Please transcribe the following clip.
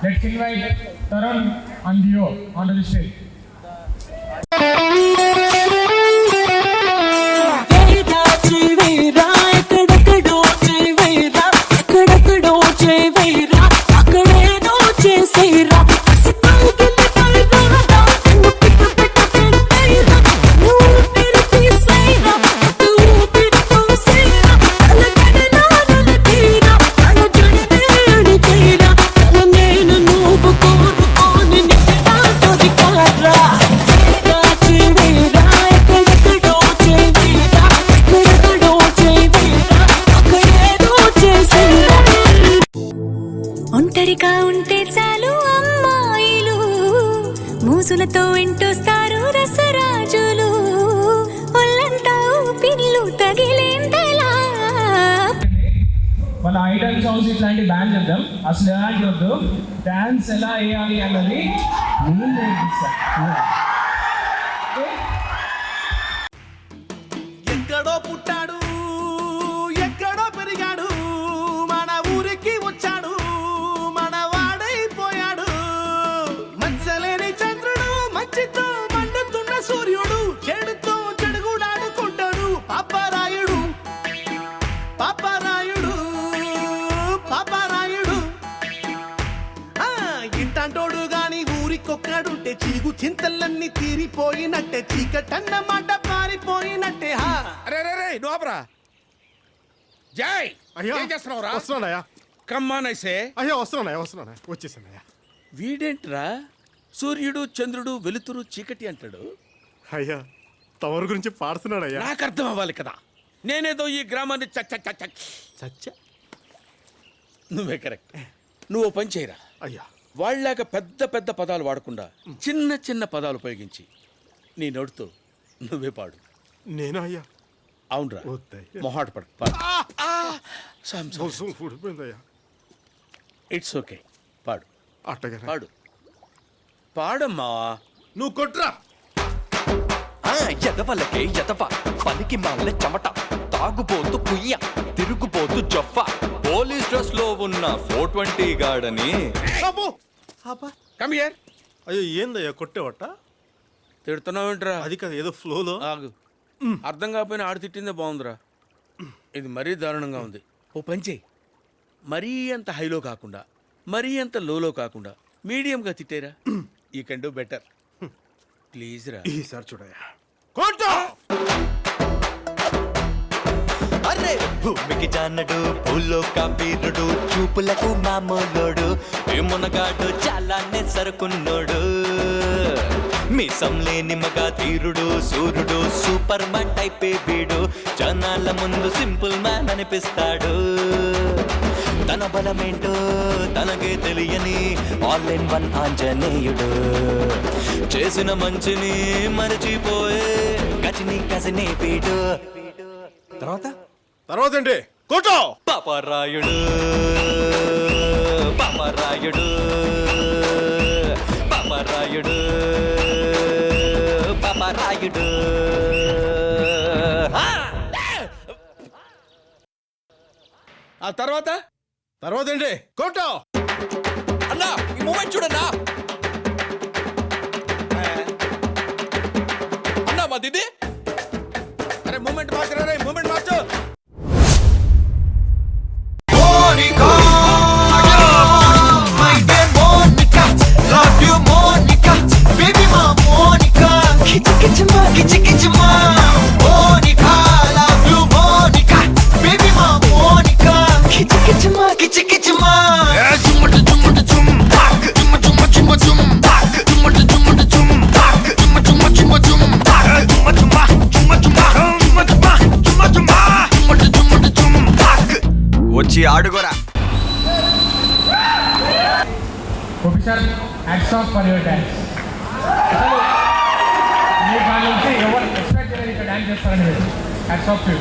Let's invite Tarun and Dio onto the stage. ఒంటరిగా ఉంటే చాలు అమ్మాయిలు మూసులతో ఇంటొస్తారు రసరాజులు ఒళ్ళంతా పిల్లు తగిలేంతలా. మన ఐడల్ సాంగ్స్ ఇట్లాంటి బ్యాన్ చేద్దాం. అసలు ఎలాంటి వద్దు, డాన్స్ ఎలా వేయాలి అన్నది నేను నేర్పిస్తాను. ఎక్కడో పుట్టాడు, ఎక్కడో పెరిగాడు, మన ఊరికి వచ్చాడు, మన వాడైపోయాడు. మచ్చలేని చంద్రుడు, మంచితో మండుతున్న సూర్యుడు, చెడుతో చెడుగుడాడుకుంటాడు పాపరాయుడు, పాపరాయుడు, పాపరాయుడు. ఇంటంటోడు గాని ఊరికొక్కడుంటే చీగు చింతలన్నీ తీరిపోయినట్టే, చీకటన్న మాట పారిపోయినట్టే. అరే రే రే నోపరా జై అయ్యా ఏం చేస్తున్నావురా? వస్తున్నానయ్యా. కమ్మానైసే అయ్యా వస్తున్నానయ్యా వచ్చేసానయ్యా. వీడేంట్రా సూర్యుడు చంద్రుడు వెలుతురు చీకటి అంటాడు? అయ్యా తమరి గురించి పాడుతున్నాడయ్యా. నాకు అర్థం అవ్వాలి కదా. నేనేదో ఈ గ్రామాన్ని సచ్చ నువ్వే కరెక్ట్. నువ్వు పని చేయరా, అయ్యా వాళ్ళలాగా పెద్ద పెద్ద పదాలు వాడకుండా చిన్న చిన్న పదాలు ఉపయోగించి నీ నోటితో నువ్వే పాడు. నేను అయ్యా అవునరా, వద్దయ్యా. మొహాట పడ పాడు. ఊడిపోయిందయ్యా. ఇట్స్ ఓకే, పాడు అట్టగా పాడు పాడమ్మా. నువ్వు కొట్రా. ఎదవలకే ఎదవ పనికి మాల చెమట తాగుబోతు కుయ్య తిరుగుబోతు జొఫ పోలీస్ డ్రెస్ లో ఉన్న 420 గాడని. Come here. అయ్యో ఏందయ్యా కొట్టేవట? తిడుతున్నావేంట్రా? అది కాదు ఏదో ఫ్లోలో. ఆగు, అర్థం కాకపోయినా ఆడు తిట్టిందే బాగుందిరా. ఇది మరీ దారుణంగా ఉంది. ఓ పని చేయి, మరీ అంత హైలో కాకుండా మరీ అంత లోలో కాకుండా మీడియంగా తిట్టేరా. You can do better please రా. ఈసారి చూడయ్యా కొట్టు. అరే భూమికి జానడు భూలోక వీరుడు చూపులకు మామూలోడు ఏమునగాడు చాలానే సరుకున్నోడు మీసం లేని మగ తీరుడు సూర్యుడు సూపర్ మ్యాన్ టైపే వీడు జనాల ముందు సింపుల్ మ్యాన్ అనిపిస్తాడు తన బలమేంటో తనకే తెలియని ఆల్ ఇన్ వన్ ఆంజనేయుడు చేసిన మంచిని మరచిపోయే గజని గజనే వీడు తర్వాత ఏంటి కొట్టు. పాపరాయుడు పాపరాయుడు పాపరాయుడు పాపరాయుడు. ఆ తర్వాత ఏంటి కొట్టు. అన్నా ఈ మూమెంట్ చూడన్నా. అన్నా మా దిది. అరే మూమెంట్ మార్చరా రే, మూమెంట్ మార్చు. వచ్చి ఆడుకోరా. Official, hats off for your dance. అసలు మీ కాడ నుంచి ఎవరు ఎక్స్పెక్ట్ చేయలేదు ఇక్కడ డాన్స్ చేస్తారని. Hats off to you.